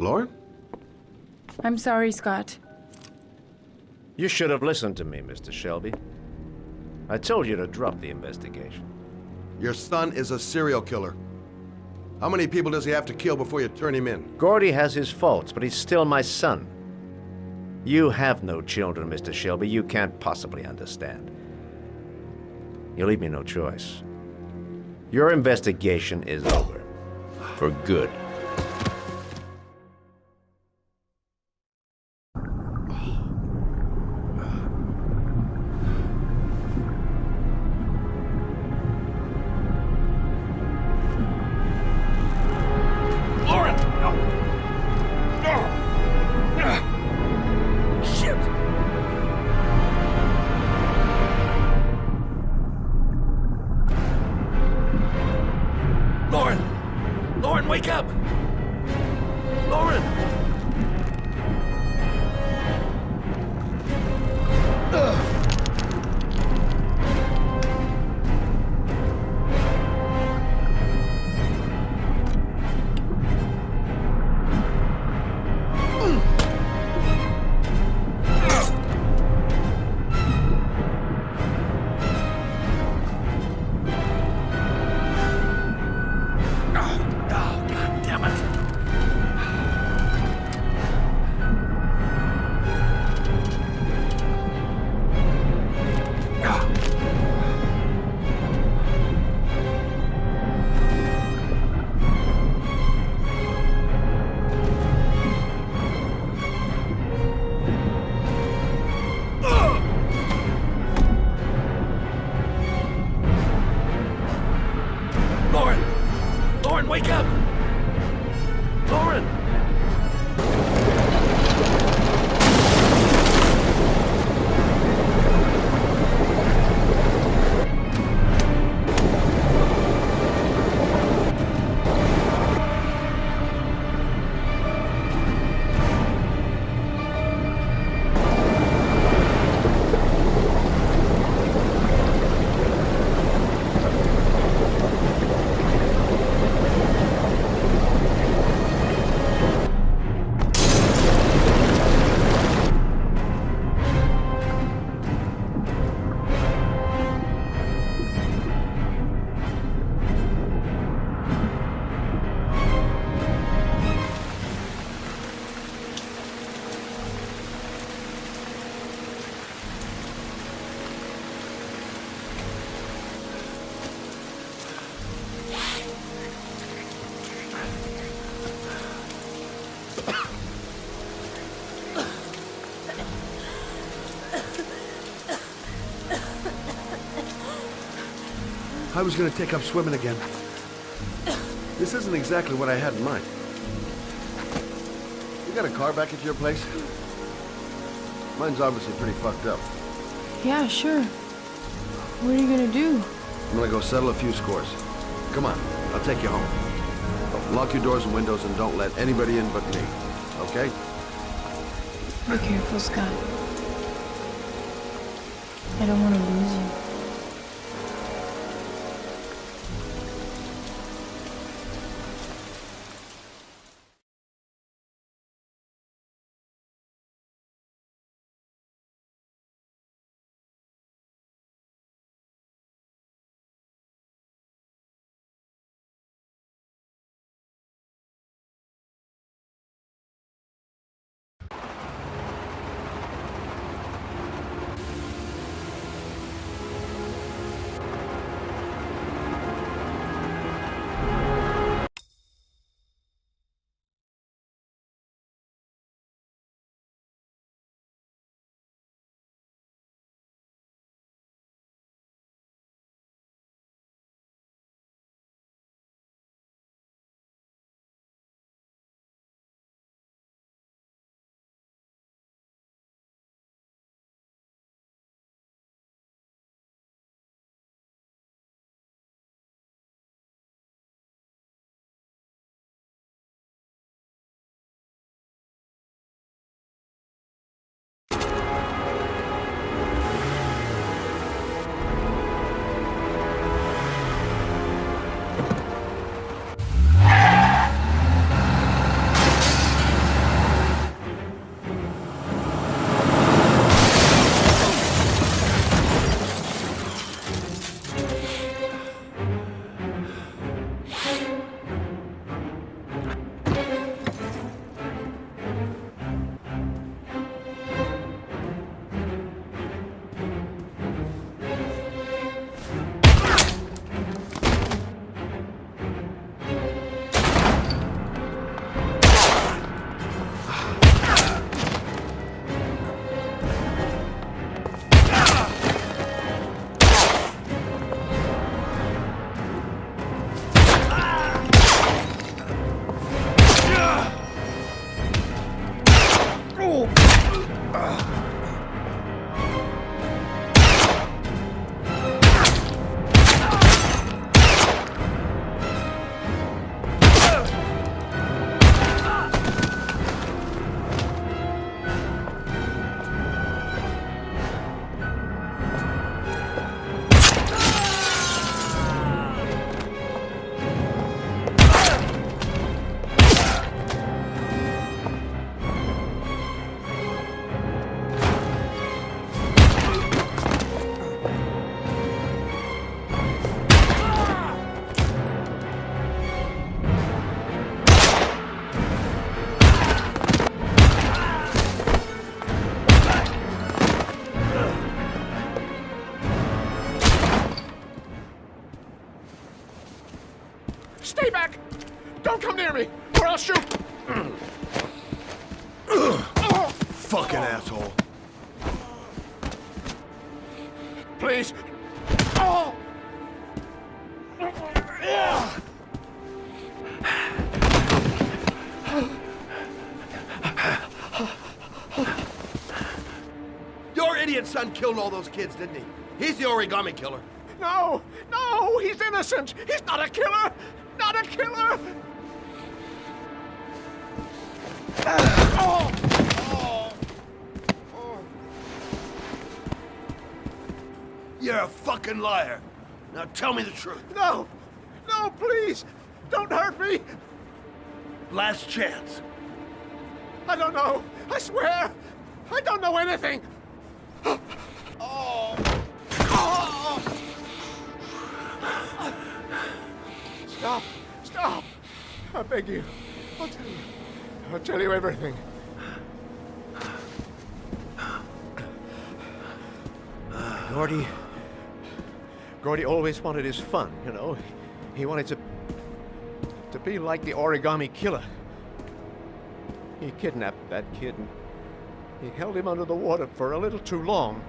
Lauren? I'm sorry, Scott. You should have listened to me, Mr. Shelby. I told you to drop the investigation. Your son is a serial killer. How many people does he have to kill before you turn him in? Gordy has his faults, but he's still my son. You have no children, Mr. Shelby. You can't possibly understand. You leave me no choice. Your investigation is over. For good. Lauren, wake up! Lauren! Lauren, wake up! Lauren! I was gonna take up swimming again. This isn't exactly what I had in mind. You got a car back at your place? Mine's obviously pretty fucked up. Yeah, sure. What are you gonna do? I'm gonna go settle a few scores. Come on, I'll take you home. Lock your doors and windows and don't let anybody in but me, okay? Be careful, Scott. I don't want to lose you. near me, or I'll shoot! Fucking asshole. Please. Oh! Your idiot son killed all those kids, didn't he? He's the origami killer. No, no, he's innocent. He's not a killer. Not a killer. Oh! Oh! Oh! You're a fucking liar. Now tell me the truth. No, no, please, don't hurt me. Last chance. I don't know. I swear, I don't know anything. Oh! Oh! Stop! Stop! I beg you. I'll tell you. I'll tell you everything. Gordy always wanted his fun, you know. He wanted to be like the origami killer. He kidnapped that kid and he held him under the water for a little too long.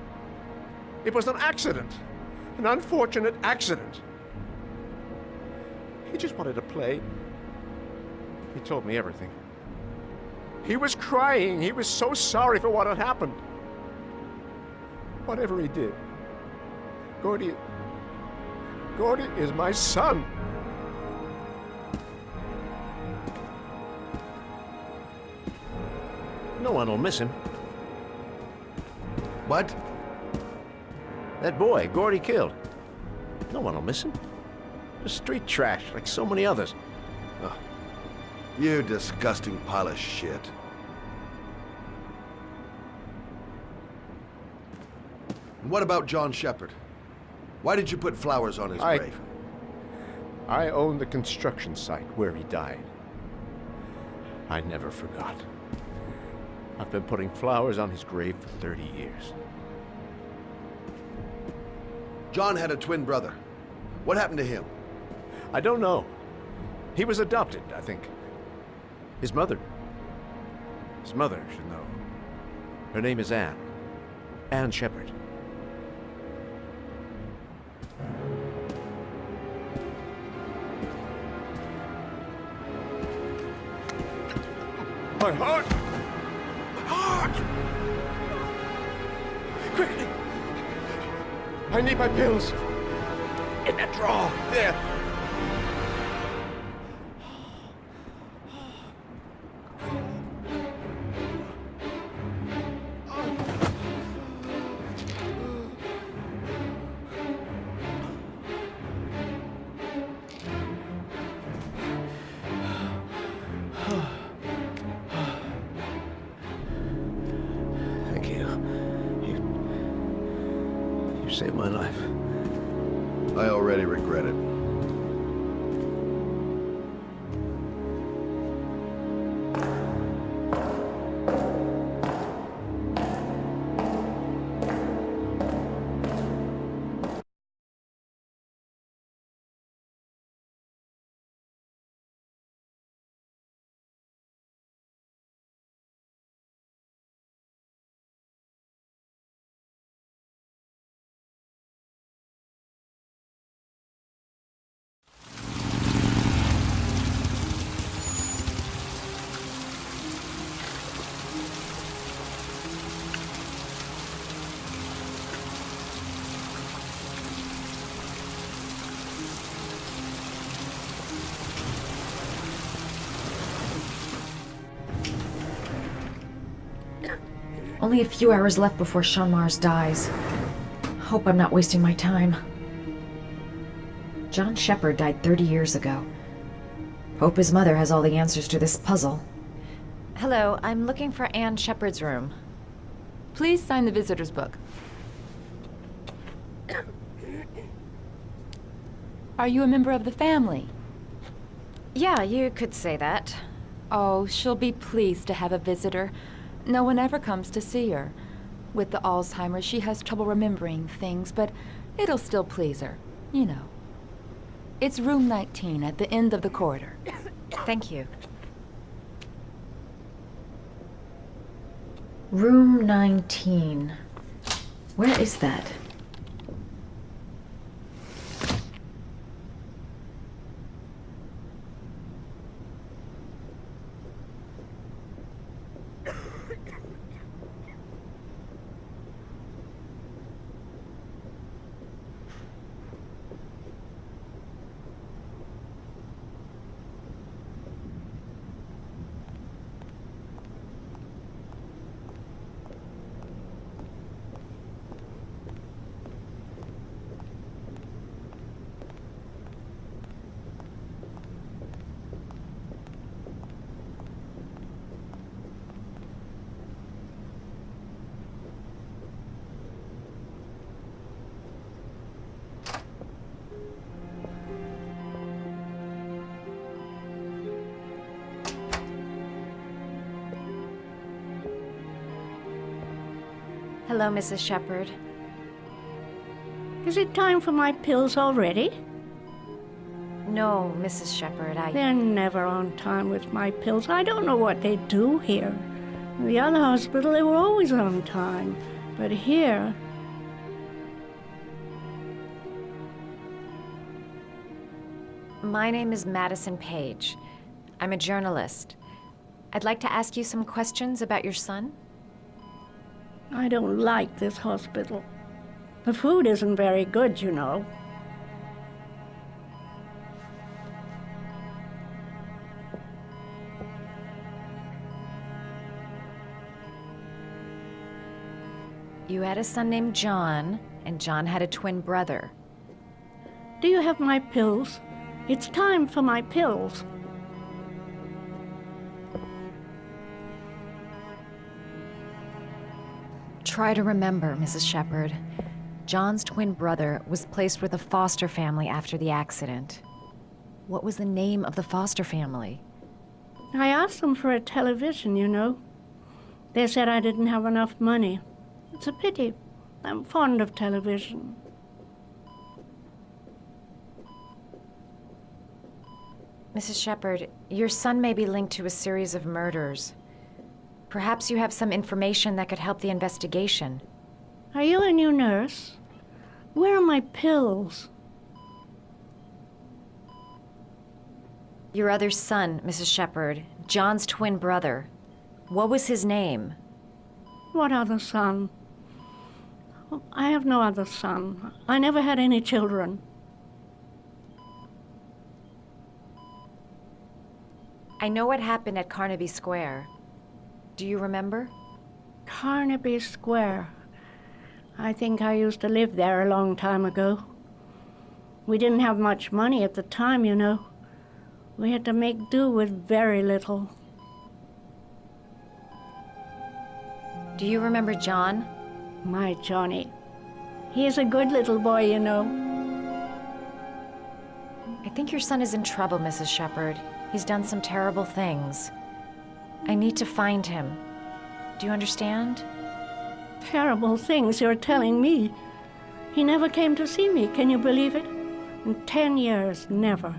It was an accident. An unfortunate accident. He just wanted to play. He told me everything. He was crying. He was so sorry for what had happened. Whatever he did, Gordy is my son. No one will miss him. What? That boy, Gordy killed. No one will miss him. Just street trash, like so many others. Oh, you disgusting pile of shit. And what about John Shepard? Why did you put flowers on his grave? I own the construction site where he died. I never forgot. I've been putting flowers on his grave for 30 years. John had a twin brother. What happened to him? I don't know. He was adopted, I think. His mother should know. Her name is Anne. Anne Shepard. My heart! My heart! Quickly! I need my pills. In that drawer. There. Thank you. You saved my life. I already regret it. Only a few hours left before Sean Mars dies. Hope I'm not wasting my time. John Shepard died 30 years ago. Hope his mother has all the answers to this puzzle. Hello, I'm looking for Anne Shepard's room. Please sign the visitor's book. Are you a member of the family? Yeah, you could say that. Oh, she'll be pleased to have a visitor. No one ever comes to see her. With the Alzheimer's, she has trouble remembering things, but it'll still please her, you know. It's room 19 at the end of the corridor. Thank you. Room 19. Where is that? Hello, Mrs. Shepherd. Is it time for my pills already? No, Mrs. Shepherd, They're never on time with my pills. I don't know what they do here. In the other hospital, they were always on time. But here... My name is Madison Page. I'm a journalist. I'd like to ask you some questions about your son. I don't like this hospital. The food isn't very good, you know. You had a son named John, and John had a twin brother. Do you have my pills? It's time for my pills. Try to remember, Mrs. Shepherd. John's twin brother was placed with a foster family after the accident. What was the name of the foster family? I asked them for a television, you know. They said I didn't have enough money. It's a pity. I'm fond of television. Mrs. Shepherd, your son may be linked to a series of murders. Perhaps you have some information that could help the investigation. Are you a new nurse? Where are my pills? Your other son, Mrs. Shepherd, John's twin brother. What was his name? What other son? I have no other son. I never had any children. I know what happened at Carnaby Square. Do you remember? Carnaby Square. I think I used to live there a long time ago. We didn't have much money at the time, you know. We had to make do with very little. Do you remember John? My Johnny. He is a good little boy, you know. I think your son is in trouble, Mrs. Shepherd. He's done some terrible things. I need to find him. Do you understand? Terrible things you're telling me. He never came to see me, can you believe it? In 10 years, never.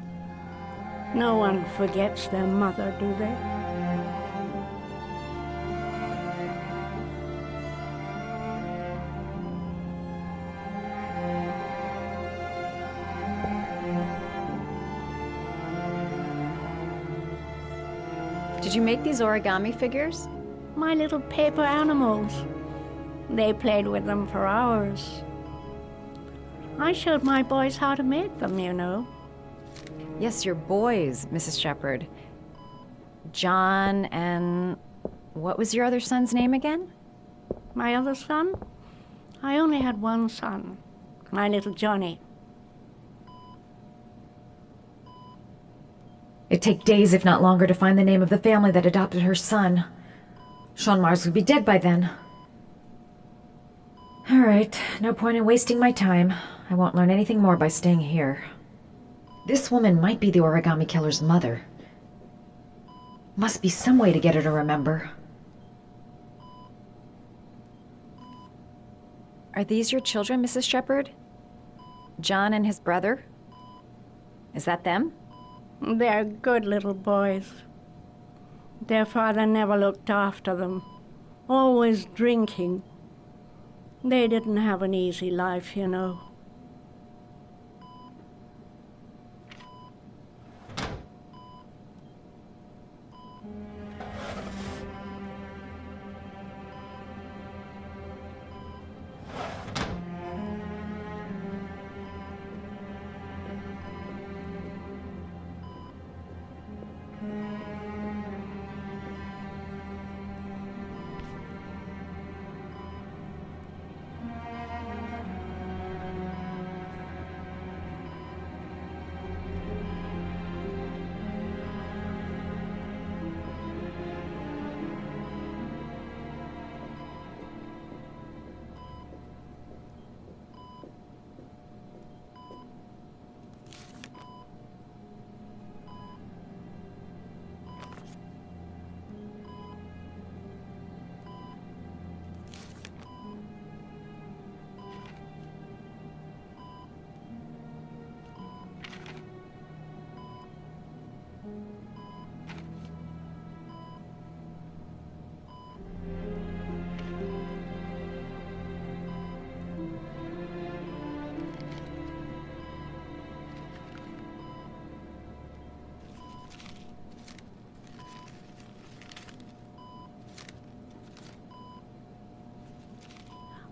No one forgets their mother, do they? Did you make these origami figures? My little paper animals. They played with them for hours. I showed my boys how to make them, you know. Yes, your boys, Mrs. Shepherd. John and... what was your other son's name again? My other son? I only had one son. My little Johnny. It'd take days, if not longer, to find the name of the family that adopted her son. Sean Mars would be dead by then. All right, no point in wasting my time. I won't learn anything more by staying here. This woman might be the origami killer's mother. Must be some way to get her to remember. Are these your children, Mrs. Shepherd? John and his brother? Is that them? They're good little boys. Their father never looked after them, always drinking. They didn't have an easy life, you know.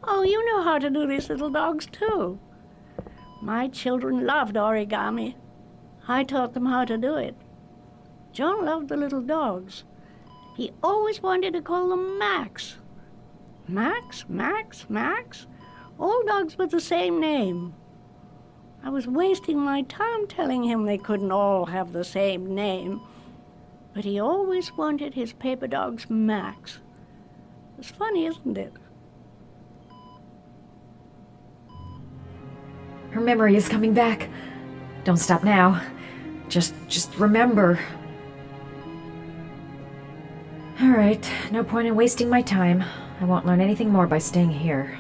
Oh, you know how to do these little dogs, too. My children loved origami. I taught them how to do it. John loved the little dogs. He always wanted to call them Max. Max, Max, Max. All dogs with the same name. I was wasting my time telling him they couldn't all have the same name. But he always wanted his paper dogs Max. It's funny, isn't it? Her memory is coming back. Don't stop now. Just remember. All right, no point in wasting my time. I won't learn anything more by staying here.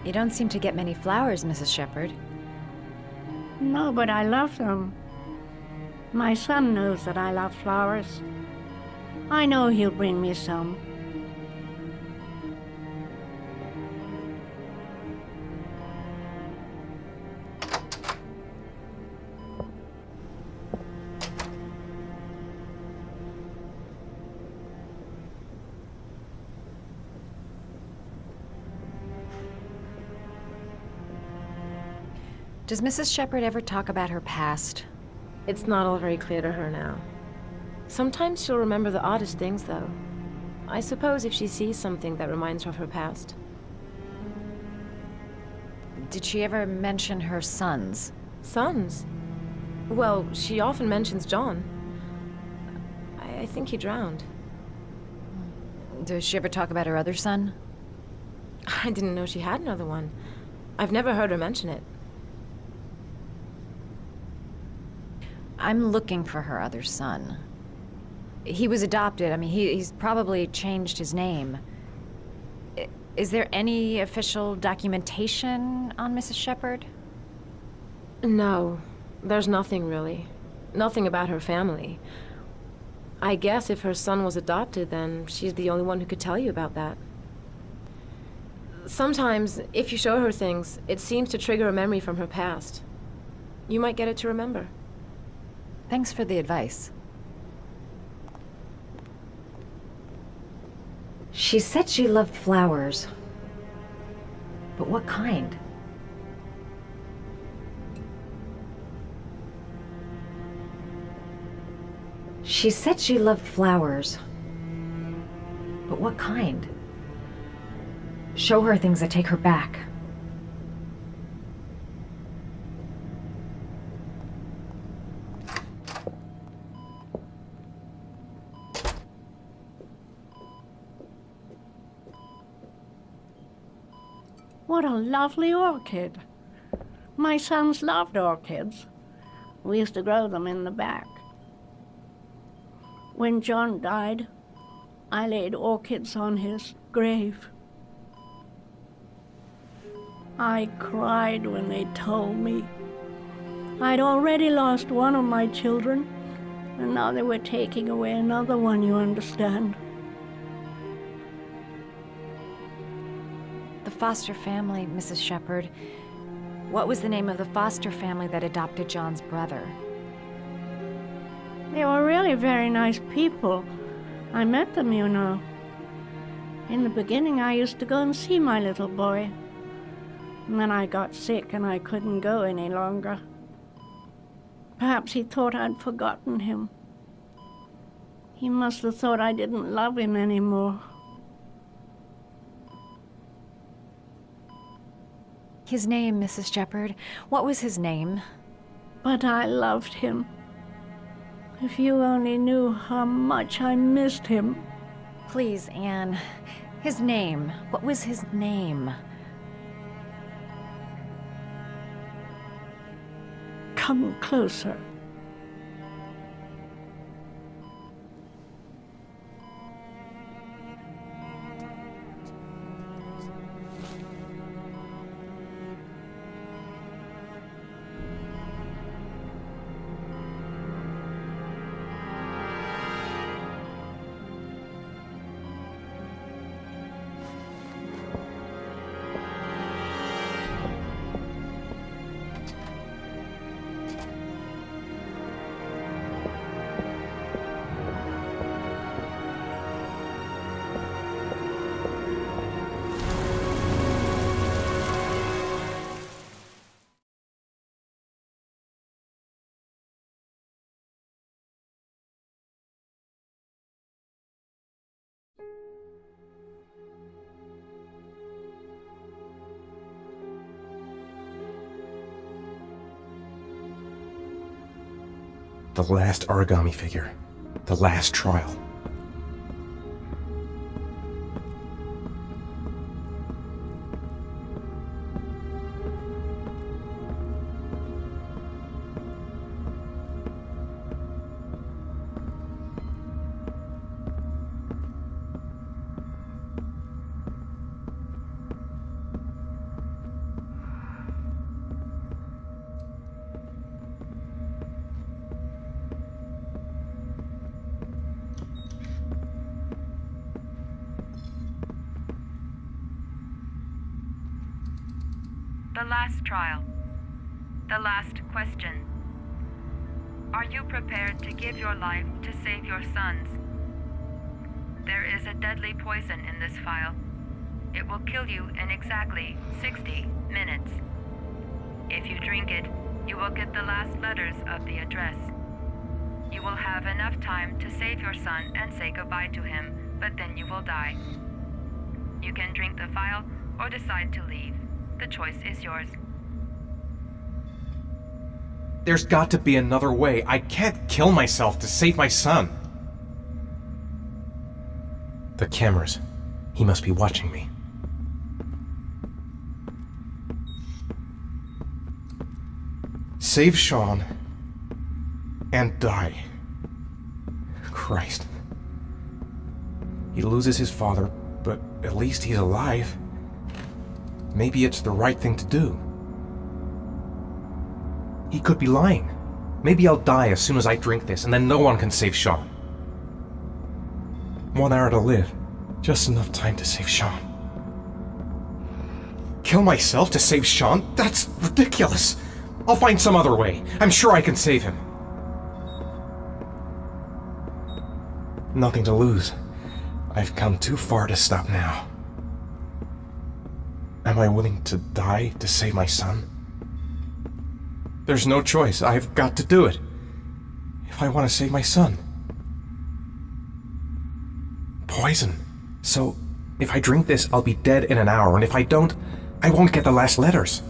You don't seem to get many flowers, Mrs. Shepherd. No, but I love them. My son knows that I love flowers. I know he'll bring me some. Does Mrs. Shepherd ever talk about her past? It's not all very clear to her now. Sometimes she'll remember the oddest things, though. I suppose if she sees something that reminds her of her past. Did she ever mention her sons? Sons? Well, she often mentions John. I think he drowned. Does she ever talk about her other son? I didn't know she had another one. I've never heard her mention it. I'm looking for her other son. He was adopted. I mean, he's probably changed his name. Is there any official documentation on Mrs. Shepherd? No, there's nothing really. Nothing about her family. I guess if her son was adopted, then she's the only one who could tell you about that. Sometimes, if you show her things, it seems to trigger a memory from her past. You might get it to remember. Thanks for the advice. She said she loved flowers. But what kind? She said she loved flowers. But what kind? Show her things that take her back. What a lovely orchid. My sons loved orchids. We used to grow them in the back. When John died, I laid orchids on his grave. I cried when they told me. I'd already lost one of my children, and now they were taking away another one, you understand. The foster family, Mrs. Shepherd. What was the name of the foster family that adopted John's brother? They were really very nice people. I met them, you know. In the beginning, I used to go and see my little boy. And then I got sick and I couldn't go any longer. Perhaps he thought I'd forgotten him. He must have thought I didn't love him anymore. His name, Mrs. Shepherd. What was his name? But I loved him. If you only knew how much I missed him. Please, Anne. His name. What was his name? Come closer. The last origami figure. The last trial. The last trial. The last question. Are you prepared to give your life to save your sons? There is a deadly poison in this vial. It will kill you in exactly 60 minutes. If you drink it, you will get the last letters of the address. You will have enough time to save your son and say goodbye to him, but then you will die. You can drink the vial or decide to leave. The choice is yours. There's got to be another way. I can't kill myself to save my son. The cameras. He must be watching me. Save Sean and die. Christ. He loses his father, but at least he's alive. Maybe it's the right thing to do. He could be lying. Maybe I'll die as soon as I drink this, and then no one can save Sean. 1 hour to live. Just enough time to save Sean. Kill myself to save Sean? That's ridiculous. I'll find some other way. I'm sure I can save him. Nothing to lose. I've come too far to stop now. Am I willing to die to save my son? There's no choice. I've got to do it. If I want to save my son. Poison. So, if I drink this, I'll be dead in an hour, and if I don't, I won't get the last letters.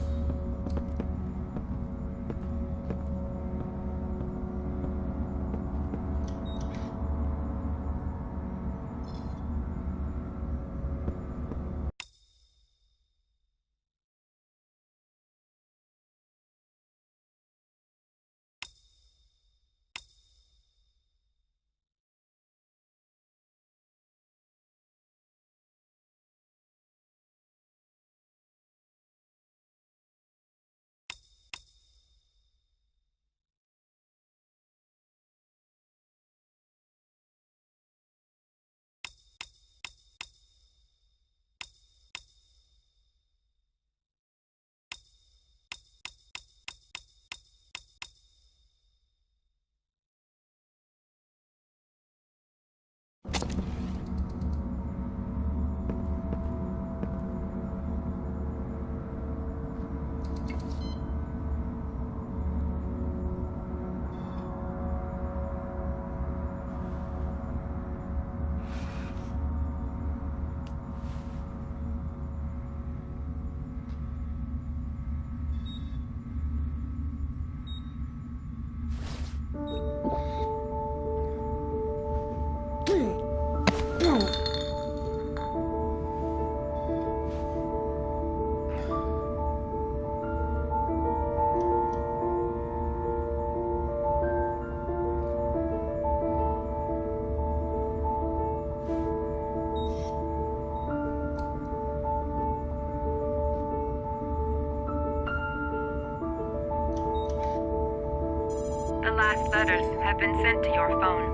last letters have been sent to your phone.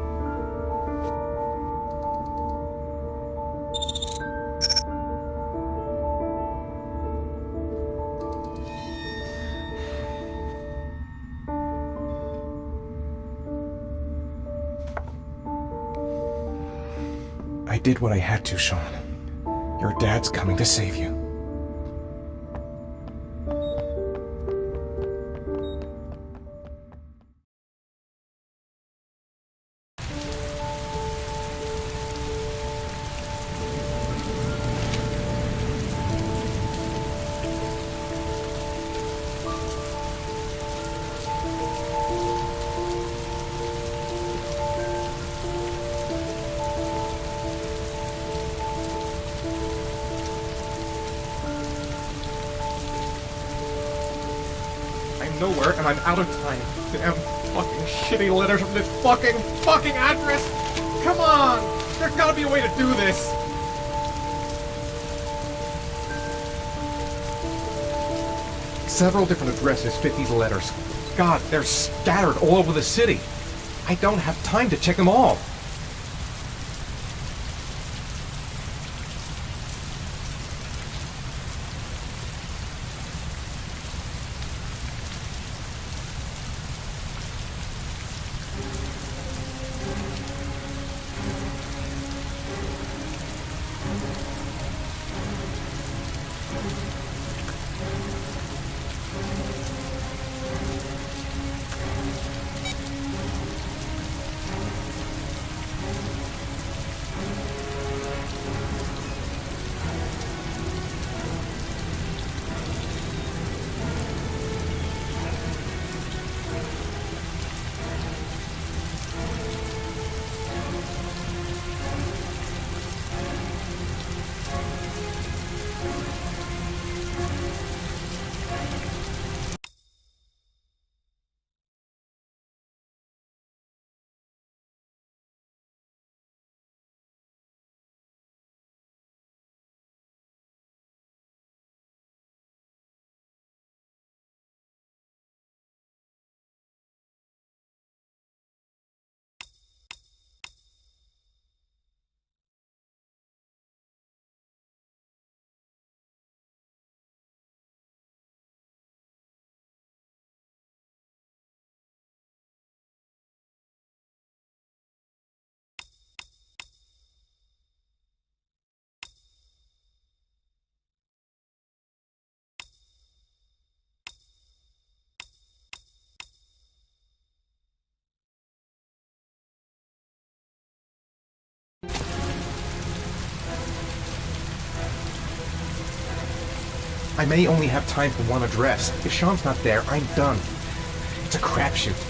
I did what I had to, Sean. Your dad's coming to save you. Nowhere, and I'm out of time. Damn fucking shitty letters from this fucking address! Come on! There's gotta be a way to do this! Several different addresses fit these letters. God, they're scattered all over the city. I don't have time to check them all. I may only have time for one address. If Sean's not there, I'm done. It's a crapshoot.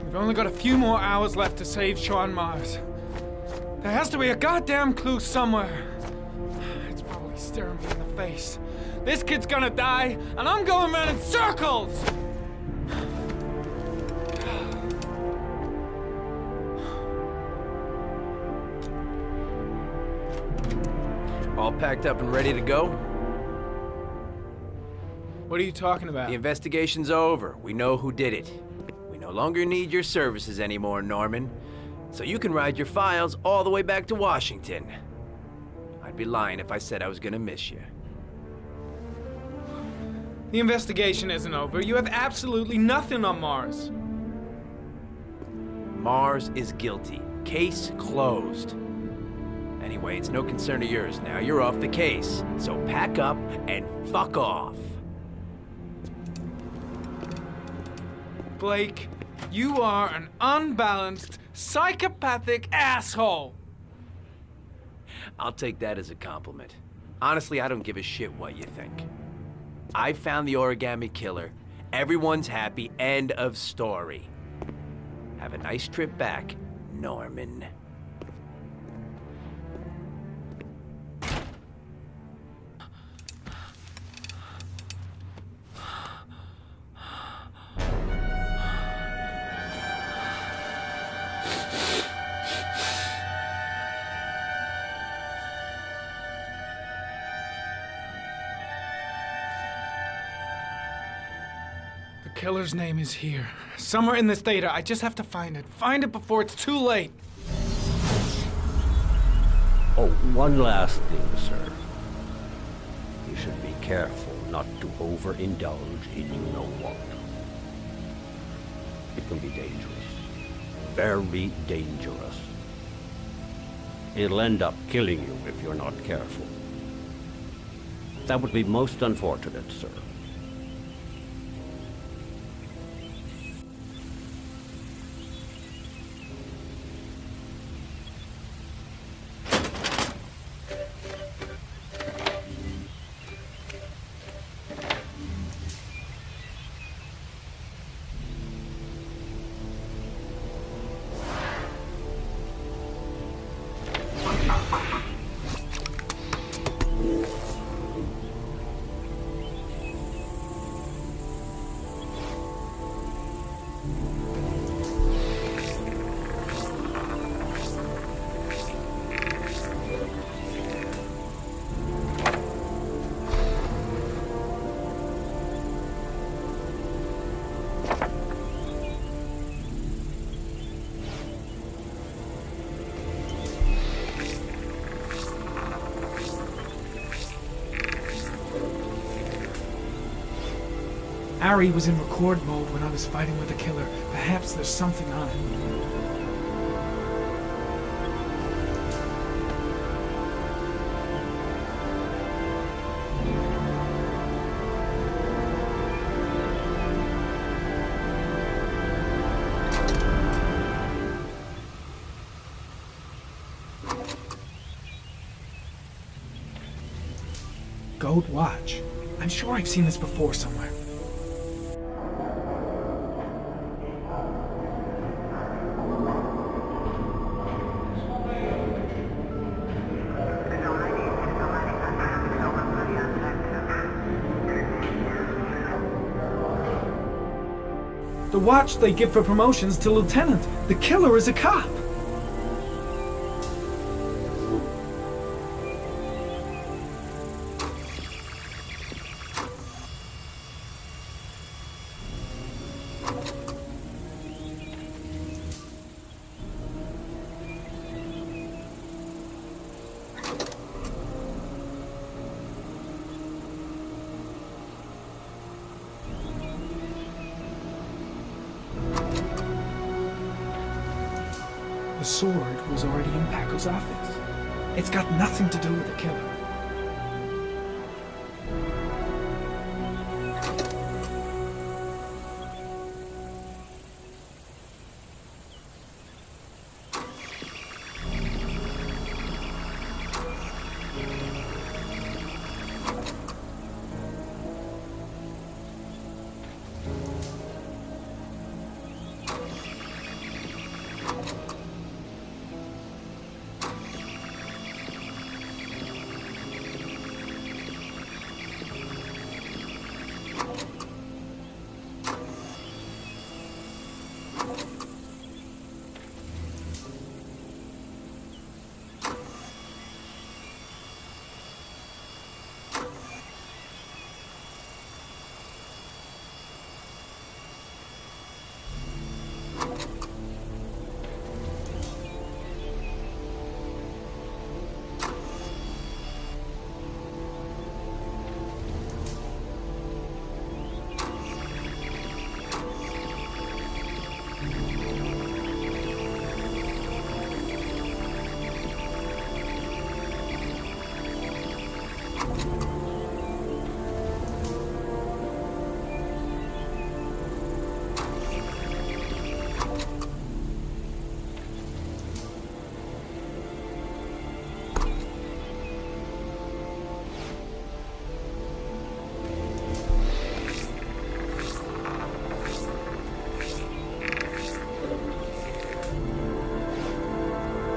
We've only got a few more hours left to save Sean Mars. There has to be a goddamn clue somewhere. It's probably staring me in the face. This kid's gonna die, and I'm going around in circles! All packed up and ready to go? What are you talking about? The investigation's over. We know who did it. We no longer need your services anymore, Norman. So you can ride your files all the way back to Washington. I'd be lying if I said I was gonna miss you. The investigation isn't over. You have absolutely nothing on Mars. Mars is guilty. Case closed. Anyway, it's no concern of yours now. You're off the case. So pack up and fuck off. Blake, you are an unbalanced, psychopathic asshole. I'll take that as a compliment. Honestly, I don't give a shit what you think. I found the origami killer. Everyone's happy. End of story. Have a nice trip back, Norman. The killer's name is here. Somewhere in this data. I just have to find it. Find it before it's too late. Oh, one last thing, sir. You should be careful not to overindulge in you-know-what. It can be dangerous. Very dangerous. It'll end up killing you if you're not careful. That would be most unfortunate, sir. Ari was in record mode when I was fighting with the killer. Perhaps there's something on him. Gold watch. I'm sure I've seen this before somewhere. The watch they give for promotions to lieutenant. The killer is a cop. The sword was already in Paco's office. It's got nothing to do with the killer.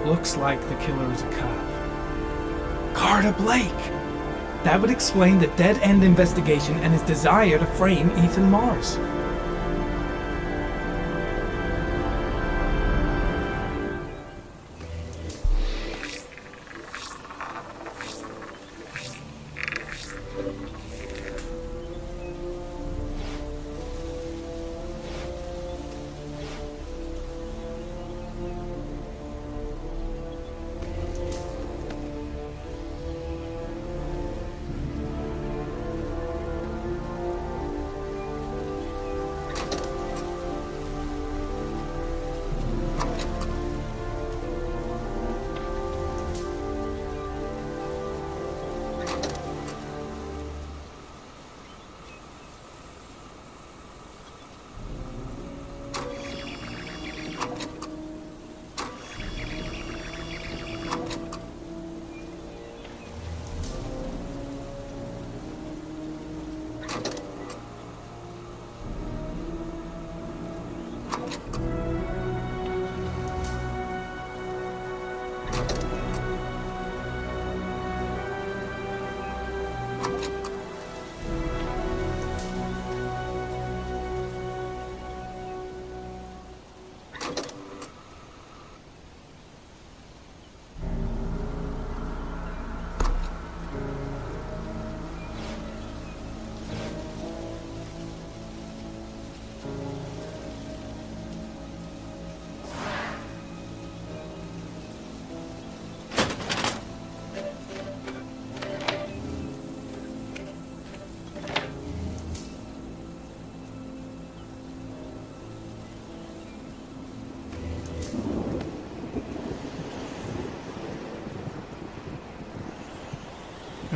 looks like the killer is a cop. Carter Blake! That would explain the dead-end investigation and his desire to frame Ethan Mars.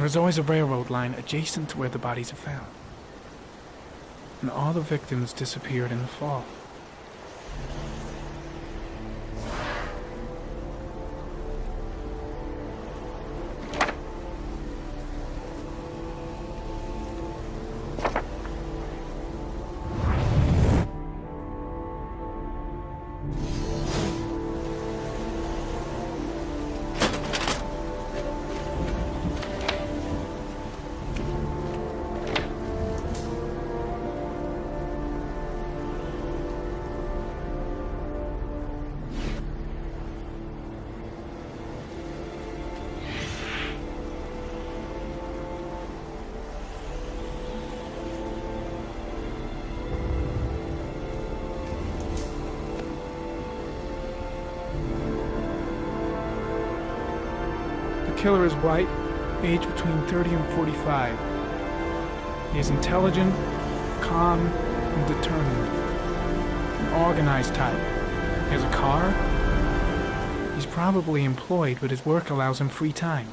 There is always a railroad line adjacent to where the bodies are found. And all the victims disappeared in the fall. The killer is white, aged between 30 and 45. He is intelligent, calm, and determined. An organized type. He has a car. He's probably employed, but his work allows him free time.